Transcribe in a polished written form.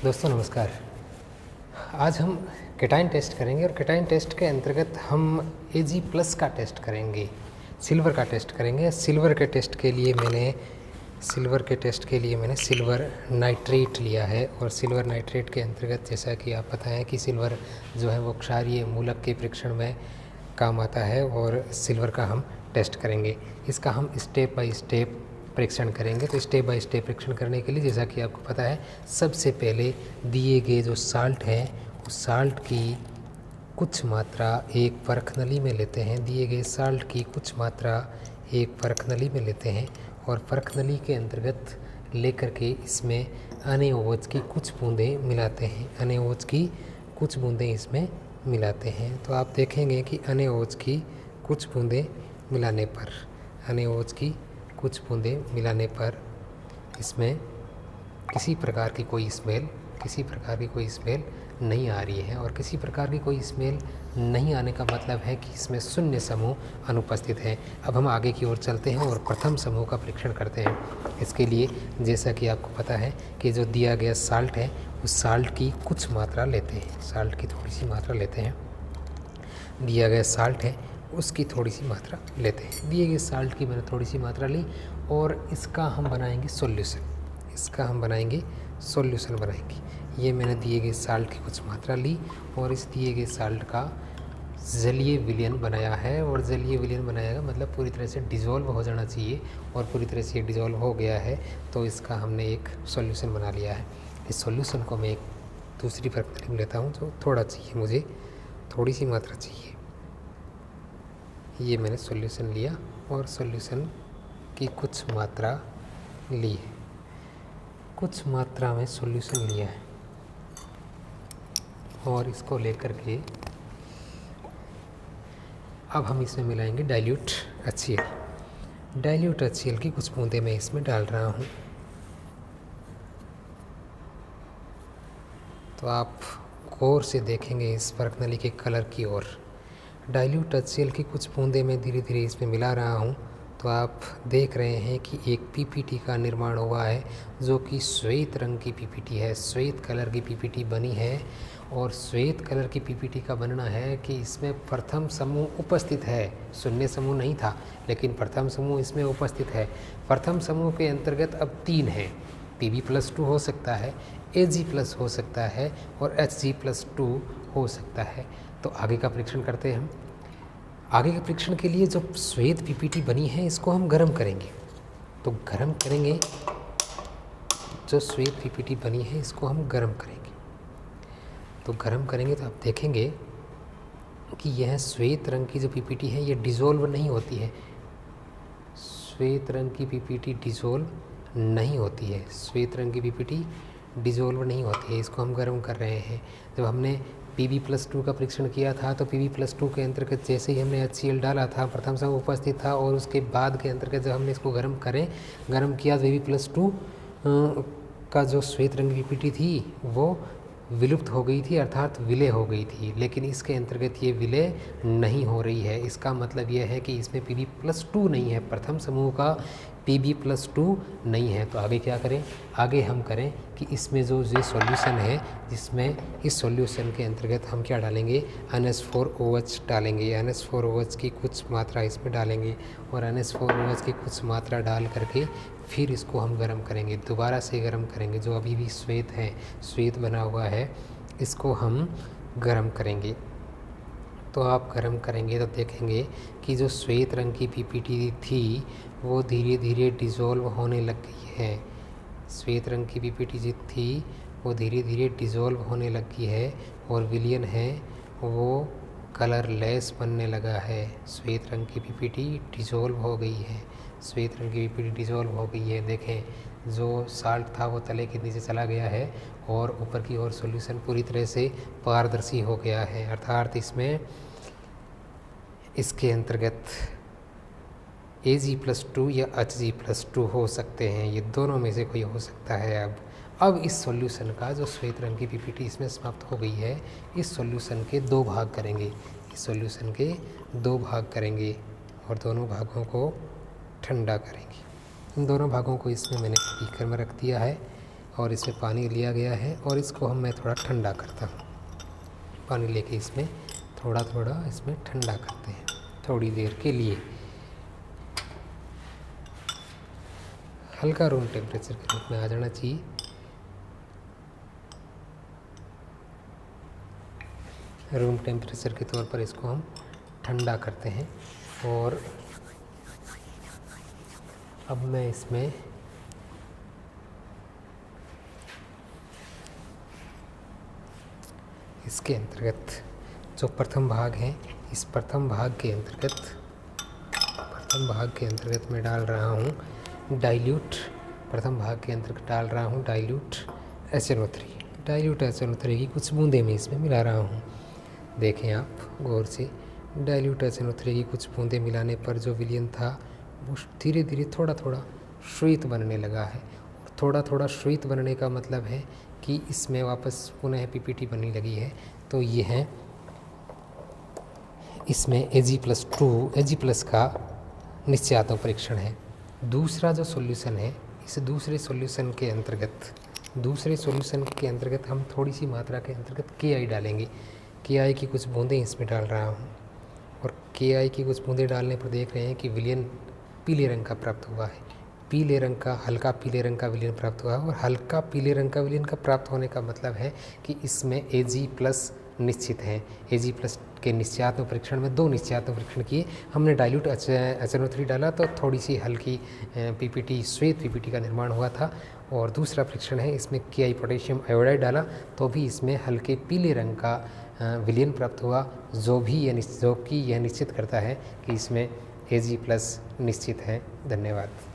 दोस्तों नमस्कार। आज हम केटाइन टेस्ट करेंगे और केटाइन टेस्ट के अंतर्गत हम Ag+ का टेस्ट करेंगे, सिल्वर का टेस्ट करेंगे। सिल्वर के टेस्ट के लिए मैंने सिल्वर नाइट्रेट लिया है और सिल्वर नाइट्रेट के अंतर्गत जैसा कि आप पता है कि सिल्वर जो है वो क्षारीय मूलक के परीक्षण में काम आता है और सिल्वर का हम टेस्ट करेंगे। इसका हम स्टेप बाय स्टेप परीक्षण करेंगे। तो स्टेप बाय स्टेप परीक्षण करने के लिए जैसा कि आपको पता है, सबसे पहले दिए गए जो साल्ट है उस साल्ट की कुछ मात्रा एक परख नली में लेते हैं। दिए गए साल्ट की कुछ मात्रा एक परख नली में लेते हैं और परख नली के अंतर्गत लेकर के इसमें NaOH की कुछ बूंदें मिलाते हैं। NaOH की कुछ बूंदें इसमें मिलाते हैं। तो आप देखेंगे कि NaOH की कुछ बूंदें मिलाने पर इसमें किसी प्रकार की कोई स्मेल नहीं आ रही है। और किसी प्रकार की कोई स्मेल नहीं आने का मतलब है कि इसमें शून्य समूह अनुपस्थित है। अब हम आगे की ओर चलते हैं और प्रथम समूह का परीक्षण करते हैं। इसके लिए जैसा कि आपको पता है कि जो दिया गया साल्ट है उस साल्ट की कुछ मात्रा लेते हैं, साल्ट की थोड़ी सी मात्रा लेते हैं। दिया गया साल्ट है उसकी थोड़ी सी मात्रा लेते हैं। दिए गए साल्ट की मैंने थोड़ी सी मात्रा ली और इसका हम बनाएंगे सॉल्यूशन बनाएंगे। ये मैंने दिए गए साल्ट की कुछ मात्रा ली और इस दिए गए साल्ट का जलीय विलयन बनाया है। और जलीय विलयन बनाया मतलब पूरी तरह से डिज़ोल्व हो जाना चाहिए और पूरी तरह से डिज़ोल्व हो गया है तो इसका हमने एक सॉल्यूशन बना लिया है। इस सॉल्यूशन को मैं एक दूसरी परत में लेता हूँ जो थोड़ा चाहिए, मुझे थोड़ी सी मात्रा चाहिए। ये मैंने सॉल्यूशन लिया और सॉल्यूशन की कुछ मात्रा ली है, कुछ मात्रा में सॉल्यूशन लिया है और इसको लेकर के अब हम इसमें मिलाएंगे डाइल्यूट HCl की कुछ बूंदें मैं इसमें डाल रहा हूँ। तो आप गौर से देखेंगे इस परख नली के कलर की ओर। डाइल्यूट HCl की कुछ बूंदें मैं धीरे धीरे इसमें मिला रहा हूँ। तो आप देख रहे हैं कि एक PPT का निर्माण हुआ है जो कि श्वेत रंग की PPT है, श्वेत कलर की PPT बनी है। और श्वेत कलर की PPT का बनना है कि इसमें प्रथम समूह उपस्थित है, शून्य समूह नहीं था लेकिन प्रथम समूह इसमें उपस्थित है। प्रथम समूह के अंतर्गत अब 3 हैं, Pb+2 हो सकता है, Ag+ हो सकता है और Hg+2 हो सकता है। तो आगे का परीक्षण करते हैं हम। आगे के परीक्षण के लिए जो श्वेत PPT बनी है इसको हम गर्म करेंगे। तो गर्म करेंगे, जो श्वेत PPT बनी है इसको हम गर्म करेंगे। तो गर्म करेंगे तो आप देखेंगे कि यह श्वेत रंग की जो PPT है ये डिज़ोल्व नहीं होती है। श्वेत रंग की PPT डिज़ोल्व नहीं होती है, श्वेत रंग की PPT डिज़ोल्व नहीं होती है। इसको हम गर्म कर रहे हैं। जब हमने Pb+2 का परीक्षण किया था तो Pb+2 के अंतर्गत जैसे ही हमने HCl डाला था प्रथम समूह उपस्थित था और उसके बाद के अंतर्गत जब हमने इसको गर्म किया तो Pb+2 का जो श्वेत रंग की PPT थी वो विलुप्त हो गई थी, अर्थात विलय हो गई थी। लेकिन इसके अंतर्गत ये विलय नहीं हो रही है। इसका मतलब यह है कि इसमें Pb+2 नहीं है, प्रथम समूह का Pb+2 नहीं है। तो आगे क्या करें? आगे हम करें कि इसमें जो ये सॉल्यूशन है, जिसमें इस सॉल्यूशन के अंतर्गत हम क्या डालेंगे, NH4OH डालेंगे। NH4OH की कुछ मात्रा इसमें डालेंगे और NH4OH की कुछ मात्रा डाल करके फिर इसको हम गर्म करेंगे, दोबारा से गर्म करेंगे। जो अभी भी श्वेत है, श्वेत बना हुआ है, इसको हम गर्म करेंगे। तो आप गर्म करेंगे तो देखेंगे कि जो श्वेत रंग की PPT थी वो धीरे धीरे डिज़ोल्व होने लग गई है। श्वेत रंग की PPT जो थी वो धीरे धीरे डिज़ोल्व होने लग गई है और विलयन है वो कलरलेस बनने लगा है। श्वेत रंग की PPT डिज़ोल्व हो गई है, श्वेत रंग की PPT डिज़ोल्व हो गई है। देखें, जो साल्ट था वो तले के नीचे चला गया है और ऊपर की ओर सॉल्यूशन पूरी तरह से पारदर्शी हो गया है। अर्थात इसके अंतर्गत Ag+2 या Hg+2 हो सकते हैं, ये दोनों में से कोई हो सकता है। अब इस सॉल्यूशन का जो श्वेत रंग की PPT इसमें समाप्त हो गई है, इस सॉल्यूशन के 2 भाग करेंगे। इस सॉल्यूशन के 2 भाग करेंगे और दोनों भागों को ठंडा करेंगे। इन दोनों भागों को इसमें मैंने बीकर में रख दिया है। और इसमें पानी लिया गया है और इसको मैं थोड़ा ठंडा करता हूँ। पानी लेके इसमें थोड़ा थोड़ा इसमें ठंडा करते हैं थोड़ी देर के लिए। हल्का रूम टेम्परेचर के रूप में आ जाना चाहिए। रूम टेम्परेचर के तौर पर इसको हम ठंडा करते हैं। और अब मैं इसमें इसके अंतर्गत जो प्रथम भाग है, इस प्रथम भाग के अंतर्गत मैं डाल रहा हूँ डाइल्यूट। प्रथम भाग के अंतर्गत डाल रहा हूँ डाइल्यूट HNO3। डाइल्यूट HNO3 की कुछ बूंदें मैं इसमें मिला रहा हूँ। देखें आप गौर से, डाइल्यूट HNO3 की कुछ बूंदें मिलाने पर जो विलयन था वो धीरे धीरे थोड़ा थोड़ा श्वेत बनने लगा है। और थोड़ा थोड़ा श्वेत बनने का मतलब है कि इसमें वापस पुनः PPT बनने लगी है। तो ये है, इसमें Ag+2 Ag+ का निश्चयात्मक परीक्षण है। दूसरा जो सॉल्यूशन है, इस दूसरे सॉल्यूशन के अंतर्गत हम थोड़ी सी मात्रा के अंतर्गत KI डालेंगे। KI की कुछ बूंदें इसमें डाल रहा हूँ और KI की कुछ बूंदें डालने पर देख रहे हैं कि विलयन पीले रंग का प्राप्त हुआ है। पीले रंग का, हल्का पीले रंग का विलयन प्राप्त हुआ है। और हल्का पीले रंग का विलयन का प्राप्त होने का मतलब है कि इसमें Ag+ निश्चित है। Ag+ के निश्चयात्मक परीक्षण में 2 निश्चयात्मक परीक्षण किए हमने। डाइल्यूट HNO3 डाला तो थोड़ी सी हल्की PPT, श्वेत PPT का निर्माण हुआ था। और दूसरा परीक्षण है, इसमें KI पोटेशियम आयोडाइड डाला तो भी इसमें हल्के पीले रंग का विलयन प्राप्त हुआ, जो कि यह निश्चित करता है कि इसमें Ag+ निश्चित है। धन्यवाद।